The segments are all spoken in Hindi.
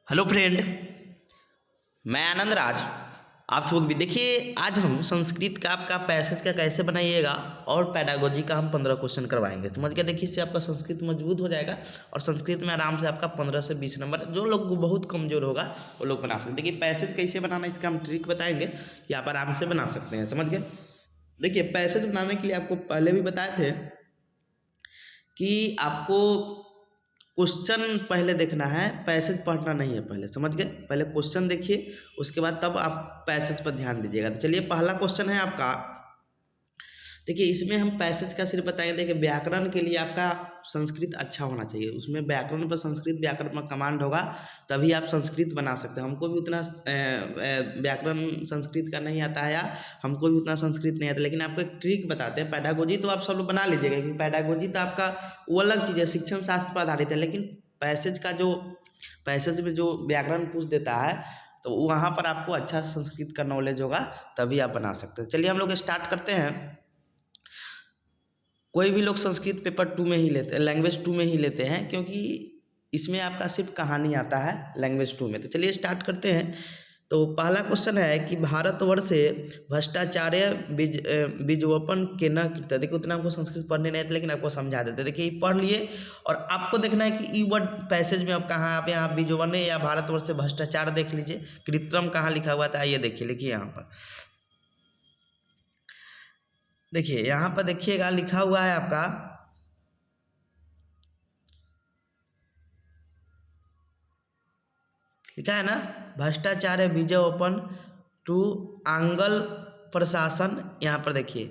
हेलो फ्रेंड, मैं आनंद राज। आप लोग भी देखिए, आज हम संस्कृत का आपका पैसेज का कैसे बनाइएगा और पैडागोजी का हम 15 क्वेश्चन करवाएंगे। समझ गए? देखिए, इससे आपका संस्कृत मजबूत हो जाएगा और संस्कृत में आराम से आपका 15 से 20 नंबर, जो लोग बहुत कमजोर होगा वो लोग बना सकते हैं। देखिए, पैसेज कैसे बनाना इसका हम ट्रिक बताएंगे कि आप आराम से बना सकते हैं। समझ गए? देखिए, पैसेज बनाने के लिए आपको पहले भी बताए थे कि आपको क्वेश्चन पहले देखना है, पैसेज पढ़ना नहीं है। पहले समझ गए? पहले क्वेश्चन देखिए, उसके बाद तब आप पैसेज पर ध्यान दीजिएगा। तो चलिए, पहला क्वेश्चन है आपका। देखिए, इसमें हम पैसेज का सिर्फ बताएंगे। देखिए, व्याकरण के लिए आपका संस्कृत अच्छा होना चाहिए। उसमें व्याकरण पर संस्कृत व्याकरण में कमांड होगा, तभी आप संस्कृत बना सकते हैं। हमको भी उतना व्याकरण संस्कृत का नहीं आता है, या हमको भी उतना संस्कृत नहीं आता, लेकिन आपको एक ट्रिक बताते हैं। पैडागोजी तो आप सब लोग बना लीजिएगा, क्योंकि पैडागोजी तो आपका वो अलग चीज़ है, शिक्षण शास्त्र पर आधारित है। लेकिन पैसेज में जो व्याकरण पूछ देता है, तो वहाँ पर आपको अच्छा संस्कृत का नॉलेज होगा, तभी आप बना सकते हैं। चलिए, हम लोग स्टार्ट करते हैं। कोई भी लोग संस्कृत पेपर 2 में ही लेते हैं, लैंग्वेज 2 में ही लेते हैं, क्योंकि इसमें आपका सिर्फ कहानी आता है लैंग्वेज 2 में। तो चलिए स्टार्ट करते हैं। तो पहला क्वेश्चन है कि भारतवर्ष से भ्रष्टाचार्य बीजवपन के न कृत। देखिए, उतना आपको संस्कृत पढ़ने नहीं आते, लेकिन आपको समझा देते। देखिए, ये पढ़ लिए और आपको देखना है कि ई वर्ड पैसेज में अब कहाँ, आप यहाँ बीजवन या भारतवर्ष से भ्रष्टाचार देख लीजिए, कृत्रिम कहाँ लिखा हुआ था, ये देखिए, लिखिए यहाँ पर। देखिए, यहाँ पर देखिएगा, लिखा हुआ है आपका, लिखा है ना, भ्रष्टाचार बीजय ओपन टू आंगल प्रशासन। यहाँ पर देखिए,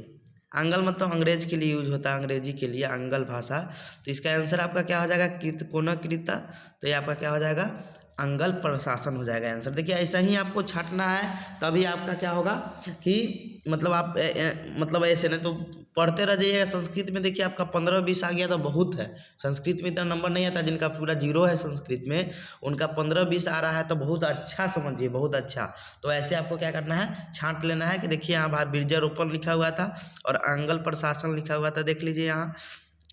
आंगल मतलब अंग्रेज के लिए यूज होता है, अंग्रेजी के लिए आंगल भाषा। तो इसका आंसर आपका क्या हो जाएगा? कृत कोन कृत। तो ये आपका क्या हो जाएगा? आंगल प्रशासन हो जाएगा आंसर। देखिए, ऐसा ही आपको छाटना है, तभी आपका क्या होगा कि मतलब आप मतलब ऐसे नहीं तो पढ़ते रह जाइएगा। संस्कृत में देखिए, आपका 15-20 आ गया तो बहुत है। संस्कृत में इतना नंबर नहीं आता, जिनका पूरा 0 है संस्कृत में, उनका 15-20 आ रहा है तो बहुत अच्छा, समझिए, बहुत अच्छा। तो ऐसे आपको क्या करना है, छांट लेना है कि देखिए, यहाँ बीजारोपण लिखा हुआ था और आंगल प्रशासन लिखा हुआ था, देख लीजिए यहाँ।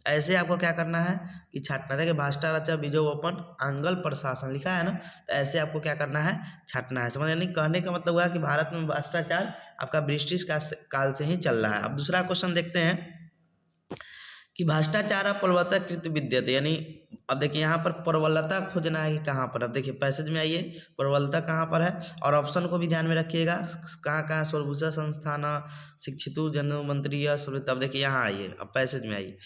ऐसे आपको क्या करना है कि छाटना। देखिए, भ्रष्टाचार बीजोपन आंगल प्रशासन लिखा है ना, तो ऐसे आपको क्या करना है, छाटना है। समझ? यानी कहने का मतलब हुआ कि भारत में भ्रष्टाचार आपका ब्रिटिश काल से ही चल रहा है। अब दूसरा क्वेश्चन देखते हैं कि भ्रष्टाचार प्रबलता कृत विद्यते, यानी अब देखिए, यहाँ पर प्रबलता खोजना है कि कहाँ पर। अब देखिए, पैसेज में आइए, प्रबलता कहाँ पर है, और ऑप्शन को भी ध्यान में रखिएगा, कहाँ कहाँ सर्वभूषा संस्थान, शिक्षितु जन मंत्री। अब देखिए, यहाँ आइए, अब पैसेज में आइए।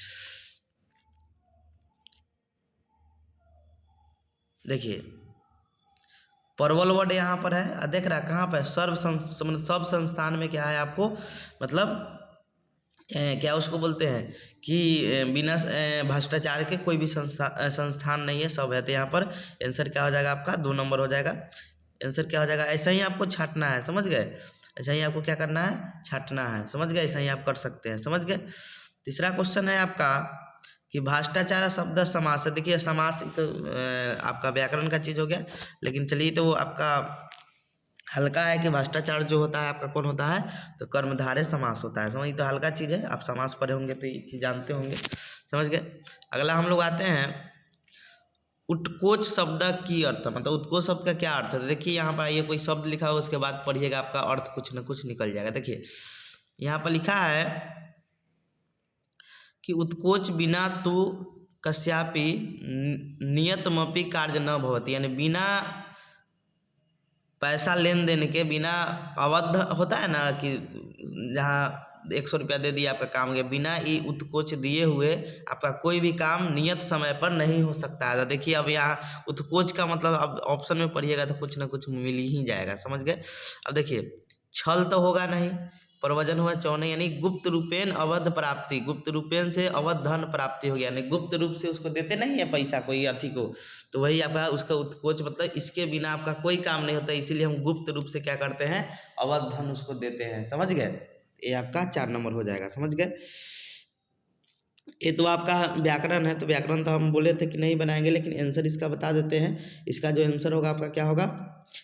देखिए, प्रबल वर्ड यहाँ पर है, देख रहा है कहाँ पर? सब संस्थान में क्या है आपको, मतलब क्या उसको बोलते हैं कि बिना भ्रष्टाचार के कोई भी संस्थान नहीं है, सब है। तो यहाँ पर आंसर क्या हो जाएगा आपका? 2 नंबर हो जाएगा। आंसर क्या हो जाएगा? ऐसा ही आपको छाटना है, समझ गए? ऐसा ही आपको क्या करना है, छाटना है, समझ गए? ऐसा ही आप कर सकते हैं, समझ गए? तीसरा क्वेश्चन है आपका कि भ्रष्टाचार शब्द समास है। देखिए, समास तो आपका व्याकरण का चीज़ हो गया, लेकिन चलिए, तो आपका हल्का है कि भ्रष्टाचार जो होता है आपका कौन होता है, तो कर्मधारय समास होता है। समझ? तो हल्का चीज़ है, आप समास पढ़े होंगे तो ये चीज़ जानते होंगे, समझ गए? अगला हम लोग आते हैं, उत्कोच शब्द की अर्थ, मतलब उत्कोच शब्द का क्या अर्थ है। देखिए, यहाँ पर आइए, कोई शब्द लिखा हो, उसके बाद पढ़िएगा, आपका अर्थ कुछ न कुछ निकल जाएगा। देखिए, यहाँ पर लिखा है कि उत्कोच बिना तो कस्यापि नियतमपि कार्य न भवति, यानी बिना पैसा लेन देन के, बिना अवध होता है ना कि जहाँ 100 रुपया दे दिया, आपका काम हो गया, बिना ये उत्कोच दिए हुए आपका कोई भी काम नियत समय पर नहीं हो सकता है। तो देखिए, अब यहाँ उत्कोच का मतलब, अब ऑप्शन में पढ़िएगा तो कुछ ना कुछ मिल ही जाएगा, समझ गए? अब देखिए, छल तो होगा नहीं, प्रवचन हुआ 54, यानी गुप्त रूपेण अवध प्राप्ति, गुप्त रूपेण से अवध धन प्राप्ति हो गया, यानी गुप्त रूप से उसको देते नहीं है पैसा कोई अथी को, तो वही आपका उसका उत्कोच, मतलब इसके बिना आपका कोई काम नहीं होता, इसीलिए हम गुप्त रूप से क्या करते हैं, अवध धन उसको देते हैं, समझ गए? ये आपका 4 नंबर हो जाएगा, समझ गए? ये तो आपका व्याकरण है, तो व्याकरण तो हम बोले थे कि नहीं बनाएंगे, लेकिन आंसर इसका बता देते हैं। इसका जो आंसर होगा आपका क्या होगा,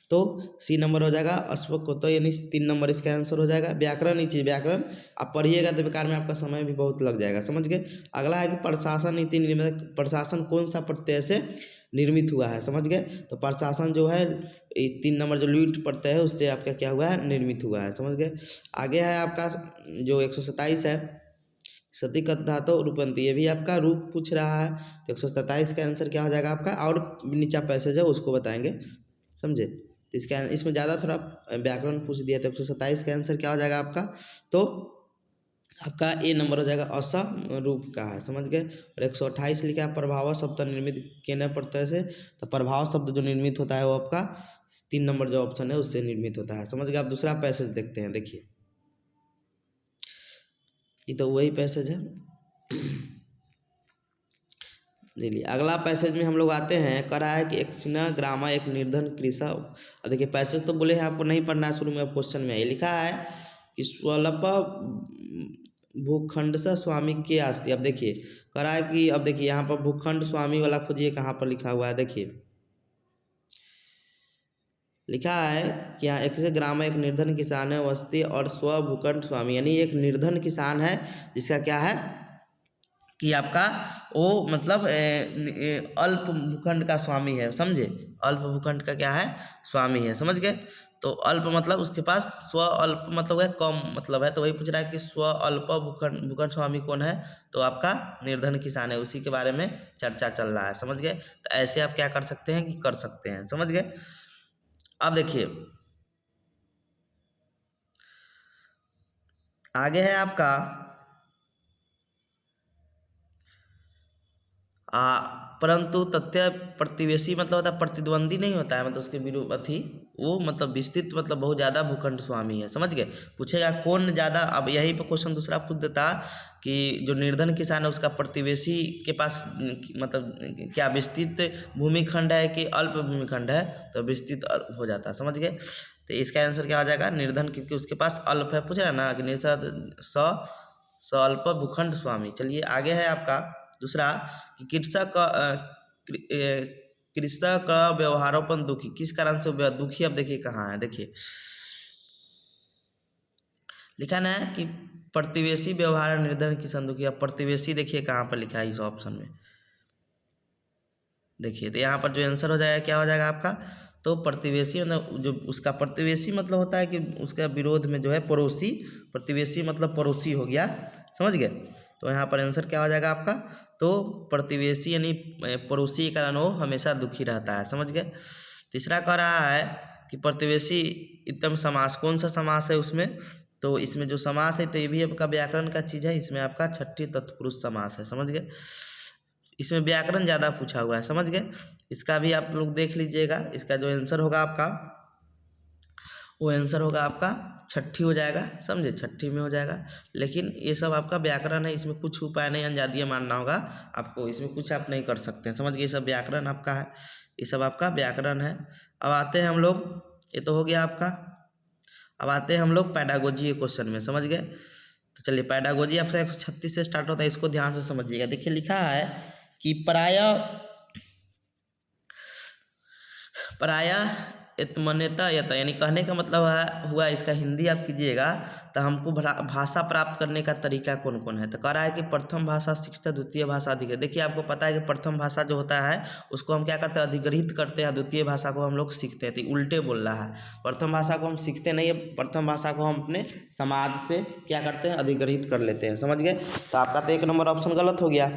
तो सी नंबर हो जाएगा, अश्वक होता है, यानी 3 नंबर इसका आंसर हो जाएगा। व्याकरण ही चीज़, व्याकरण आप पढ़िएगा तो बेकार में आपका समय भी बहुत लग जाएगा, समझ गए? अगला है कि प्रशासन नीति निर्माण, प्रशासन कौन सा प्रत्यय से निर्मित हुआ है, समझ गए। तो प्रशासन जो है 3 नंबर जो लुट प्रत्यय है उससे आपका क्या हुआ है, निर्मित हुआ है, समझ गए। आगे है आपका जो 127 है सती धातु रूपंती, ये भी आपका रूप पूछ रहा है। तो 127 का आंसर क्या हो जाएगा आपका, और नीचा पैसेज है उसको बताएंगे, समझे। तो इसका इसमें ज़्यादा थोड़ा व्याकरण पूछ दिया। तो 127 का आंसर क्या हो जाएगा आपका, तो आपका ए नंबर हो जाएगा, असम रूप का है, समझ गए। और 128 लिखा है प्रभाव शब्द निर्मित केने प्रत्यय से। तो प्रभाव शब्द जो निर्मित होता है वो आपका 3 नंबर जो ऑप्शन है उससे निर्मित होता है, समझ गए। आप दूसरा पैसेज देखते हैं, देखिए ये तो वही पैसेज है। देखिए अगला पैसेज में हम लोग आते हैं, कह रहा है कि एक सिन्हा ग्रामा एक निर्धन कृषक। अब देखिए पैसेज तो बोले हैं आपको नहीं पढ़ना है, शुरू में अब क्वेश्चन में ये लिखा है कि स्वल्प भूखंड से स्वामी के आस्ति। अब देखिए कह रहा है कि, अब देखिए यहाँ पर भूखंड स्वामी वाला खोजिए, कहाँ पर लिखा हुआ है, देखिए लिखा है कि यहाँ एक से ग्राम एक निर्धन किसान है वस्ती और स्व भूखंड स्वामी, यानी एक निर्धन किसान है जिसका क्या है कि आपका वो मतलब अल्प भूखंड का स्वामी है, समझे। अल्प भूखंड का क्या है, स्वामी है, समझ गए। तो अल्प मतलब उसके पास स्व अल्प मतलब है कम मतलब है, तो वही पूछ रहा है कि स्व अल्प भूखंड भूखंड स्वामी कौन है, तो आपका निर्धन किसान है, उसी के बारे में चर्चा चल रहा है, समझ गए। तो ऐसे आप क्या कर सकते हैं कि कर सकते हैं, समझ गए। अब देखिए आगे है आपका परंतु तथ्य प्रतिवेशी मतलब होता है प्रतिद्वंदी नहीं होता है, मतलब उसके विरोधी वो मतलब विस्तृत मतलब बहुत ज़्यादा भूखंड स्वामी है, समझ गए। पूछेगा कौन ज़्यादा, अब यहीं पर क्वेश्चन दूसरा पूछ देता कि जो निर्धन किसान है उसका प्रतिवेशी के पास मतलब क्या विस्तृत भूमिखंड है कि अल्प भूमिखंड है, तो विस्तृत हो जाता है, समझ गए। तो इसका आंसर क्या हो जाएगा, निर्धन, क्योंकि उसके पास अल्प है, पूछ रहा ना कि स अल्प भूखंड स्वामी। चलिए आगे है आपका दूसरा कि कृषक का व्यवहारोपन दुखी, किस कारण से दुखी। अब देखिए कहाँ है, देखिए लिखा ना है कि प्रतिवेशी व्यवहार निर्धन किसान दुखी। अब प्रतिवेशी देखिए कहाँ पर लिखा है इस ऑप्शन में, देखिए तो यहाँ पर जो आंसर हो जाएगा क्या हो जाएगा आपका, तो प्रतिवेशी मतलब जो उसका प्रतिवेशी मतलब होता है कि उसका विरोध में जो है पड़ोसी, प्रतिवेशी मतलब पड़ोसी हो गया, समझ गए। तो यहाँ पर आंसर क्या हो जाएगा आपका, तो प्रतिवेशी यानी पड़ोसी के कारण वो हमेशा दुखी रहता है, समझ गए। तीसरा कह रहा है कि प्रतिवेशी इत्तम समास, कौन सा समास है उसमें, तो इसमें जो समास है तो ये भी आपका व्याकरण का चीज़ है, इसमें आपका छठी तत्पुरुष समास है, समझ गए। इसमें व्याकरण ज़्यादा पूछा हुआ है, समझ गए। इसका भी आप लोग देख लीजिएगा, इसका जो आंसर होगा आपका वो आंसर होगा आपका छठी हो जाएगा, समझे, छठी में हो जाएगा। लेकिन ये सब आपका व्याकरण है, इसमें कुछ उपाय नहीं अंजादिया मानना होगा आपको, इसमें कुछ आप नहीं कर सकते हैं, समझ गए। ये सब व्याकरण आपका है, ये सब आपका व्याकरण है। अब आते हैं हम लोग, ये तो हो गया आपका, अब आते हैं हम लोग पैडागोजी के क्वेश्चन में, समझ गए। तो चलिए पैडागोजी आपका 136 से स्टार्ट होता है, इसको ध्यान से समझिएगा। देखिए लिखा है कि प्रायः इत्मन्यता यत, यानी कहने का मतलब हुआ इसका हिंदी आप कीजिएगा तो हमको भाषा प्राप्त करने का तरीका कौन कौन है। तो कह रहा है कि प्रथम भाषा शिक्षित, द्वितीय भाषा अधिग्रहित। देखिए आपको पता है कि प्रथम भाषा जो होता है उसको हम क्या करते हैं, अधिग्रहित करते हैं, द्वितीय भाषा को हम लोग सीखते हैं। तो उल्टे बोल रहा है, प्रथम भाषा को हम सीखते नहीं है, प्रथम भाषा को हम अपने समाज से क्या करते हैं, अधिग्रहित कर लेते हैं, समझ गए। तो आपका तो 1 नंबर ऑप्शन गलत हो गया।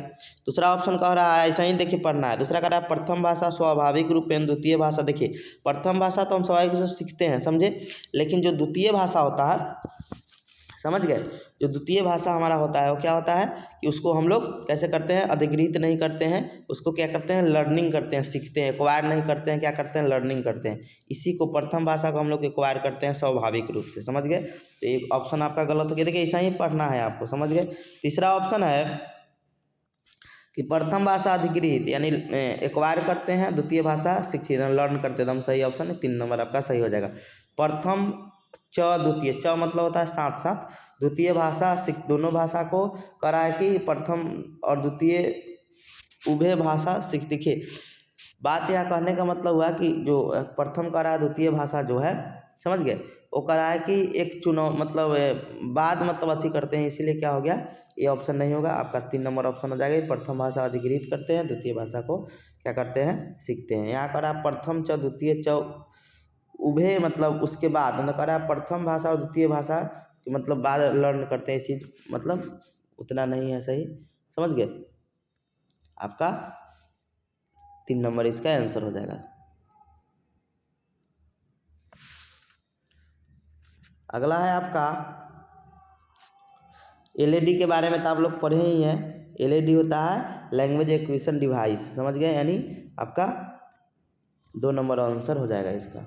दूसरा ऑप्शन कह रहा है ऐसा ही देखिए पढ़ना है। दूसरा कह रहा है प्रथम भाषा स्वाभाविक रूप में, द्वितीय भाषा, देखिए प्रथम भाषा तो हम स्वाभाविक रूप से सीखते हैं, समझे, लेकिन जो द्वितीय भाषा होता है, समझ गए, जो द्वितीय भाषा हमारा होता है वो क्या होता है कि उसको हम लोग कैसे करते हैं, अधिग्रहित नहीं करते हैं, उसको क्या करते हैं, लर्निंग करते हैं, सीखते हैं, एक्वायर नहीं करते हैं, क्या करते हैं, लर्निंग करते हैं। इसी को प्रथम भाषा को हम लोग एक्वायर करते हैं स्वाभाविक रूप से, समझ गए। तो एक ऑप्शन आपका गलत हो गया, देखिए ऐसा ही पढ़ना है आपको, समझ गए। तीसरा ऑप्शन है कि प्रथम भाषा अधिग्रहित यानी एक्वायर करते हैं, द्वितीय भाषा शिक्षित लर्न करते हैं, एकदम सही ऑप्शन है, 3 नंबर आपका सही हो जाएगा। प्रथम च द्वितीय, च मतलब होता है साथ साथ, द्वितीय भाषा दोनों भाषा को करा है कि प्रथम और द्वितीय उभय भाषा सीख। देखिए बात यह कहने का मतलब हुआ कि जो प्रथम करा है द्वितीय भाषा जो है, समझ गए, वो करा है कि एक चुनाव मतलब बाद मतलब अथी करते हैं, इसीलिए क्या हो गया, ये ऑप्शन नहीं होगा आपका, 3 नंबर ऑप्शन हो जाएगा। प्रथम भाषा अधिग्रहित करते हैं, द्वितीय भाषा को क्या करते हैं, सीखते हैं। यहाँ कर आप प्रथम च द्वितीय च उभय मतलब उसके बाद मतलब कर आप प्रथम भाषा और द्वितीय भाषा के मतलब बाद लर्न करते हैं चीज़, मतलब उतना नहीं है सही, समझ गए। आपका 3 नंबर इसका आंसर हो जाएगा। अगला है आपका एलईडी के बारे में तो आप लोग पढ़े ही हैं। एलईडी होता है लैंग्वेज एक्विजिशन डिवाइस, समझ गए, यानी आपका 2 नंबर आंसर हो जाएगा इसका,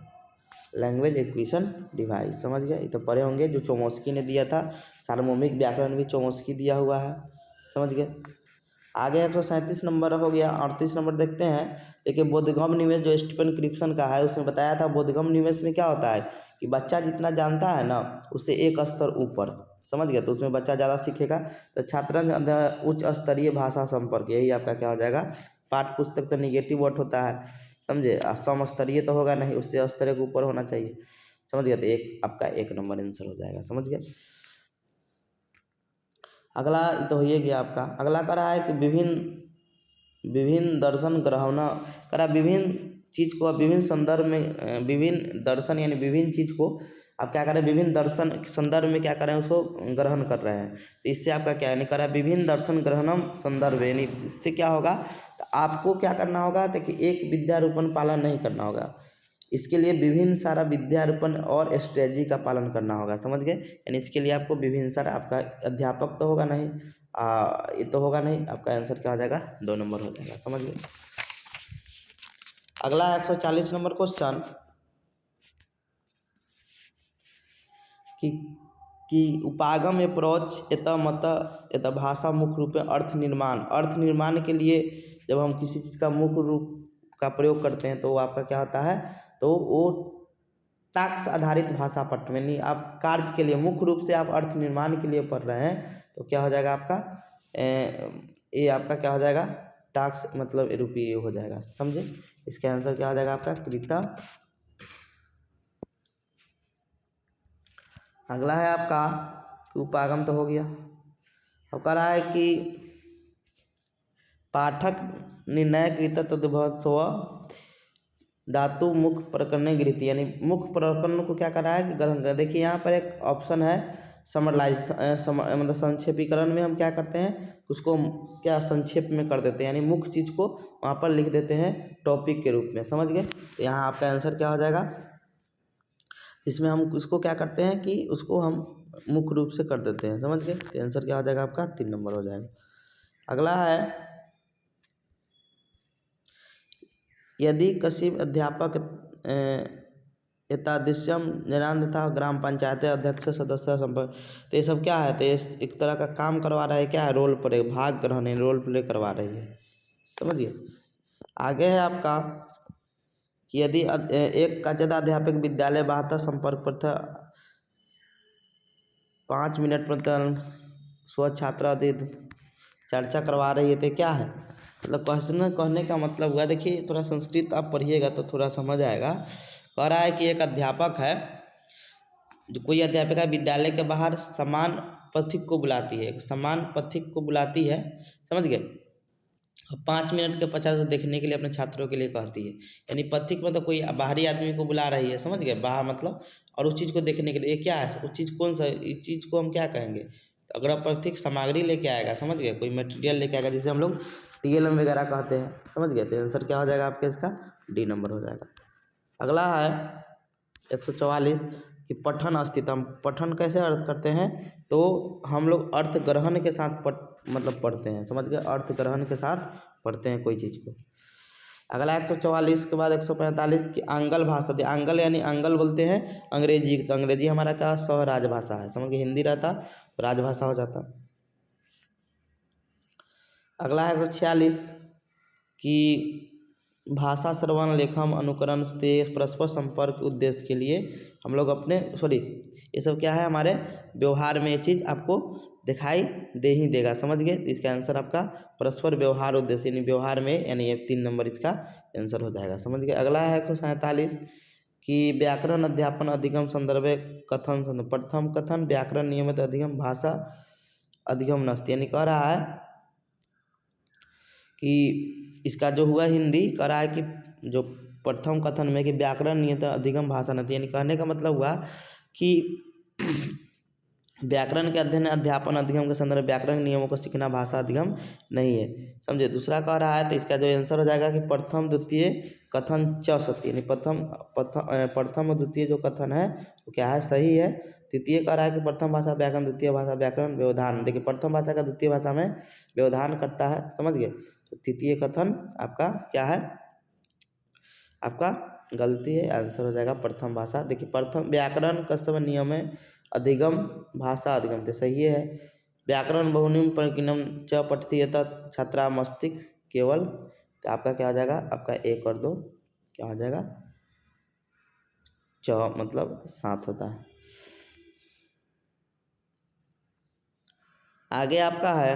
लैंग्वेज एक्विजिशन डिवाइस, समझ गए। ये तो पढ़े होंगे, जो चोमस्की ने दिया था। सार्वभौमिक व्याकरण भी चोमस्की दिया हुआ है, समझ गए। आगे 137 नंबर हो गया। 38 नंबर देखते हैं। देखिए बोधगम्य निवेश जो स्टीफन क्रिप्सन का है, उसमें बताया था बोधगम्य निवेश में क्या होता है कि बच्चा जितना जानता है ना उससे एक स्तर ऊपर, समझ गए, तो उसमें बच्चा ज़्यादा सीखेगा। तो छात्र उच्च स्तरीय भाषा संपर्क, यही आपका क्या हो जाएगा। पाठ्य पुस्तक तो निगेटिव वर्ड होता है, समझे, सम स्तरीय तो होगा नहीं, उससे स्तरीय के ऊपर होना चाहिए, समझ गए। तो एक आपका 1 नंबर आंसर हो जाएगा, समझ गए। अगला तो हो ही गया आपका। अगला करा है कि विभिन्न दर्शन ग्रहण करा, विभिन्न चीज़ को विभिन्न संदर्भ में विभिन्न दर्शन यानी विभिन्न चीज़ को आप क्या करें, विभिन्न दर्शन संदर्भ में क्या करें, उसको ग्रहण कर रहे हैं। तो इससे आपका क्या नहीं करा, विभिन्न दर्शन ग्रहणम संदर्भ, यानी इससे क्या होगा, तो आपको क्या करना होगा, तो कि एक विद्यारूपण पालन नहीं करना होगा, इसके लिए विभिन्न सारा विद्यारूपण और स्ट्रेटजी का पालन करना होगा, समझ गए। यानी इसके लिए आपको विभिन्न सारा, आपका अध्यापक तो होगा नहीं, ये तो होगा नहीं, आपका आंसर क्या हो जाएगा, 2 नंबर हो जाएगा, समझ गए। अगला 140 नंबर क्वेश्चन कि उपागम अप्रोच एत मत एत भाषा मुख्य रूप में अर्थ निर्माण के लिए जब हम किसी चीज़ का मुख्य रूप का प्रयोग करते हैं तो वो आपका क्या होता है, तो वो टास्क आधारित भाषा पठ में, नहीं आप कार्य के लिए मुख्य रूप से आप अर्थ निर्माण के लिए पढ़ रहे हैं, तो क्या हो जाएगा आपका ये आपका क्या हो जाएगा, टास्क मतलब रूपी हो जाएगा, समझे। इसका आंसर क्या हो जाएगा आपका कृता। अगला है आपका उपागम तो हो गया। अब कह रहा है कि पाठक निर्णय कृत तद्भव धातु मुख्य प्रकरण गृहती, यानी मुख्य प्रकरण को क्या कर रहा है कि ग्रहण कर। देखिए यहाँ पर एक ऑप्शन है समरलाइज, मतलब संक्षेपीकरण में हम क्या करते हैं, उसको क्या संक्षेप में कर देते हैं, यानी मुख्य चीज़ को वहाँ पर लिख देते हैं टॉपिक के रूप में, समझ गए। तो यहाँ आपका आंसर क्या हो जाएगा, इसमें हम उसको क्या करते हैं कि उसको हम मुख्य रूप से कर देते हैं, समझ गए। तो आंसर क्या हो जाएगा आपका 3 नंबर हो जाएगा। अगला है यदि किसी अध्यापक एतादृश्यम जनान तथा ग्राम पंचायत अध्यक्ष सदस्य संपर्क, तो ये सब क्या है, तो ये एक तरह का काम करवा रहा है, क्या है, रोल प्ले, भाग ग्रहण है, रोल प्ले करवा रही है, समझिए। आगे है आपका कि यदि एक कचदा अध्यापक विद्यालय बाहर संपर्क पर था 5 मिनट पर स्व छात्रा चर्चा करवा रही है, तो क्या है, मतलब क्वेश्चन कहने का मतलब हुआ, देखिए थोड़ा संस्कृत आप पढ़िएगा तो थोड़ा समझ आएगा। कह रहा है कि एक अध्यापक है, जो कोई अध्यापिका विद्यालय के बाहर समान पथिक को बुलाती है, समान पथिक को बुलाती है, समझ गए, और 5 मिनट के पश्चात देखने के लिए अपने छात्रों के लिए कहती है, यानी पथिक मतलब कोई बाहरी आदमी को बुला रही है, समझ गए, बाहर मतलब, और उस चीज़ को देखने के लिए, ये क्या है, उस चीज़ कौन सा, इस चीज़ को हम क्या कहेंगे, तो अगर पथिक सामग्री लेके आएगा, समझ गए, कोई मटेरियल लेके आएगा, जिसे हम लोग टीएलएम वगैरह कहते हैं, समझ गए। तो आंसर क्या हो जाएगा आपके इसका, डी नंबर हो जाएगा। अगला है 144 कि पठन अस्तित्व, पठन कैसे अर्थ करते हैं, तो हम लोग अर्थ ग्रहण के साथ मतलब पढ़ते हैं, समझ गए, अर्थ ग्रहण के साथ पढ़ते हैं कोई चीज़ को। अगला 144 के बाद 145 की आंगल भाषा थी, आंगल यानी आंगल बोलते हैं अंग्रेजी, तो अंग्रेजी हमारा क्या सह राजभाषा है, समझ गए, हिंदी रहता तो राजभाषा हो जाता। अगला है 146 कि भाषा श्रवण लेखन अनुकरण से परस्पर संपर्क उद्देश्य के लिए हम लोग अपने ये सब क्या है, हमारे व्यवहार में ये चीज़ आपको दिखाई दे ही देगा, समझ गए। तो इसका आंसर आपका परस्पर व्यवहार उद्देश्य यानी व्यवहार में, यानी ये 3 नंबर इसका आंसर हो जाएगा, समझ गए। अगला है 147 कि व्याकरण अध्यापन अधिगम संदर्भ कथन प्रथम कथन व्याकरण नियमित अधिगम भाषा अधिगम नस्ती, यानी कह रहा है कि इसका जो हुआ हिंदी कह रहा है कि जो प्रथम कथन में कि व्याकरण नियंत्रण अधिगम भाषा नहीं, यानी कहने का मतलब हुआ कि व्याकरण के अध्ययन अध्यापन अधिगम के संदर्भ प्रथम नियमों को सीखना भाषा अधिगम नहीं है, समझे। दूसरा कह रहा है तो इसका जो आंसर हो जाएगा कि प्रथम द्वितीय कथन च सत्य, यानी प्रथम और द्वितीय जो कथन है वो क्या है, सही है। तृतीय कह रहा है कि प्रथम भाषा व्याकरण, द्वितीय भाषा व्याकरण व्यवधान। देखिए प्रथम भाषा का द्वितीय भाषा में व्यवधान करता है, समझ गए। तो तृतीय कथन आपका क्या है, आपका गलती है, आंसर हो जाएगा प्रथम भाषा। देखिए प्रथम व्याकरण कस्तव नियम है अधिगम भाषा अधिगम, तो सही है। व्याकरण बहुनिम परिकीर्णम च पठती तत् छात्रा मस्तिष्क केवल, तो आपका क्या हो जाएगा, आपका 1 और 2 क्या हो जाएगा, च मतलब 7 होता है। आगे आपका है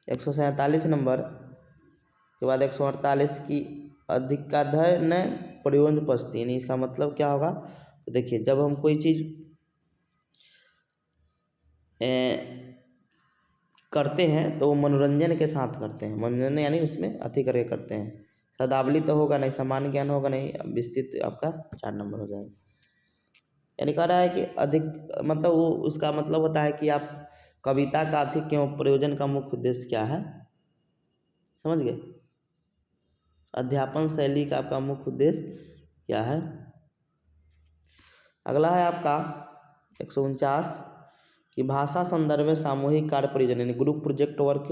147 नंबर के बाद 148 की अधिकाधन प्रयोजन उपस्थिति, यानी इसका मतलब क्या होगा। तो देखिए जब हम कोई चीज़ करते हैं तो वो मनोरंजन के साथ करते हैं, मनोरंजन यानी उसमें अति करके करते हैं। शब्दावली तो होगा नहीं, सामान्य ज्ञान होगा नहीं, विस्तृत आपका 4 नंबर हो जाएगा। यानी कह रहा है कि अधिक मतलब वो उसका मतलब होता है कि आप कविता का अधिक क्यों प्रयोजन का मुख्य उद्देश्य क्या है, समझ गए। अध्यापन शैली का आपका मुख्य उद्देश्य क्या है। अगला है आपका 149 कि भाषा संदर्भ में सामूहिक कार्य प्रयोजन, यानी ग्रुप प्रोजेक्ट वर्क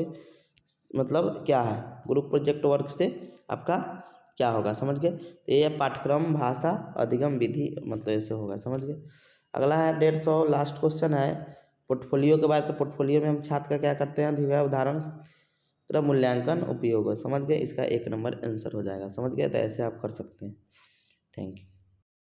मतलब क्या है, ग्रुप प्रोजेक्ट वर्क से आपका क्या होगा, समझ गए। तो ये पाठ्यक्रम भाषा अधिगम विधि मतलब ऐसे होगा, समझ गए। अगला है 150 लास्ट क्वेश्चन है पोर्टफोलियो के बाद। तो पोर्टफोलियो में हम छात्र का क्या करते हैं, अधिगम उदाहरण तरह मूल्यांकन उपयोग, समझ गए। इसका 1 नंबर आंसर हो जाएगा, समझ गए। तो ऐसे आप कर सकते हैं। Thank you.